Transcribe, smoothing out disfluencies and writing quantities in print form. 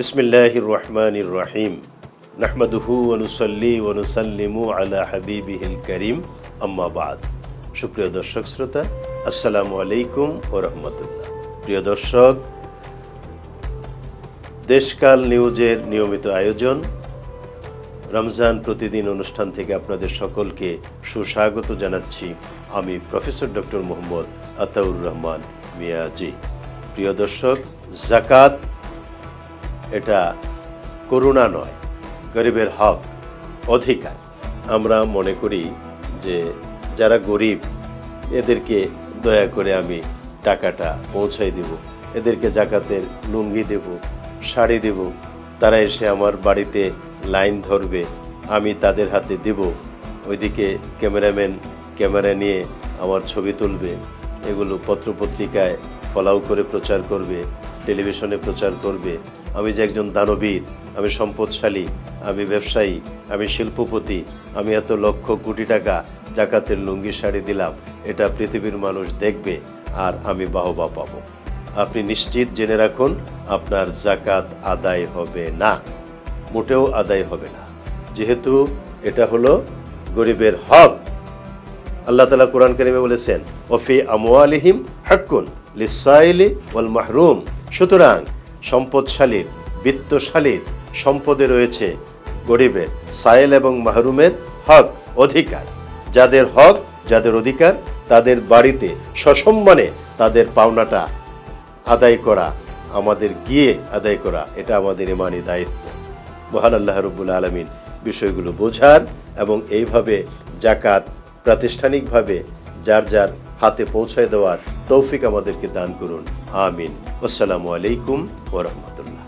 বিসমিল্লাহির রহমানির রহিম নাহমাদুহু ওয়া নুসাল্লি ওয়া নুসাল্লিমু আলা হাবিবিহিল কারীম আম্মা বাদ। সুপ্রিয় দর্শক শ্রোতা, আসসালামু আলাইকুম ওয়া রাহমাতুল্লাহ। প্রিয় দর্শক, দেশকাল নিউজের নিয়মিত আয়োজন রমজান প্রতিদিন অনুষ্ঠান থেকে আপনাদের সকলকে সুস্বাগত জানাচ্ছি আমি প্রফেসর ডক্টর মোহাম্মদ আতাউর রহমান মিয়াজি। প্রিয় দর্শক, যাকাত এটা করুণা নয়, গরিবের হক, অধিকার। আমরা মনে করি যে যারা গরিব এদেরকে দয়া করে আমি টাকাটা পৌঁছাই দেব, এদেরকে জাকাতের লুঙ্গি দেব, শাড়ি দেব, তারা এসে আমার বাড়িতে লাইন ধরবে, আমি তাদের হাতে দেব, ওইদিকে ক্যামেরাম্যান ক্যামেরা নিয়ে আমার ছবি তুলবে, এগুলো পত্রপত্রিকায় ফলাও করে প্রচার করবে, টেলিভিশনে প্রচার করবে আমি যে একজন দানবীর, আমি সম্পদশালী, আমি ব্যবসায়ী, আমি শিল্পপতি, আমি এত লক্ষ কোটি টাকা জাকাতের লুঙ্গি শাড়ি দিলাম, এটা পৃথিবীর মানুষ দেখবে আর আমি বাহবা পাবো। আপনি নিশ্চিত জেনে রাখুন, আপনার জাকাত আদায় হবে না, মোটেও আদায় হবে না, যেহেতু এটা হলো গরিবের হক। আল্লাহ তাআলা কোরআন কারীমে বলেছেন, ওয়াফি আমওয়ালিহিম হাক্কুন লিসাইলি ওয়াল মাহরুম। সুতরাং সম্পদশালীর, বিত্তশালীর সম্পদে রয়েছে গরিবের, সায়েল এবং মাহরুমের হক, অধিকার। যাদের হক, যাদের অধিকার, তাদের বাড়িতে সসম্মানে তাদের পাওনাটা আদায় করা, আমাদের গিয়ে আদায় করা, এটা আমাদের ইমানি দায়িত্ব। মহান আল্লাহ রাব্বুল আলামিন বিষয়গুলো বোঝার এবং এইভাবে জাকাত প্রাতিষ্ঠানিকভাবে যার যার হাতে পৌঁছায় দেওয়ার তৌফিক আমাদেরকে দান করুন, আমিন। আসসালামু আলাইকুম ওয়া রাহমাতুল্লাহ।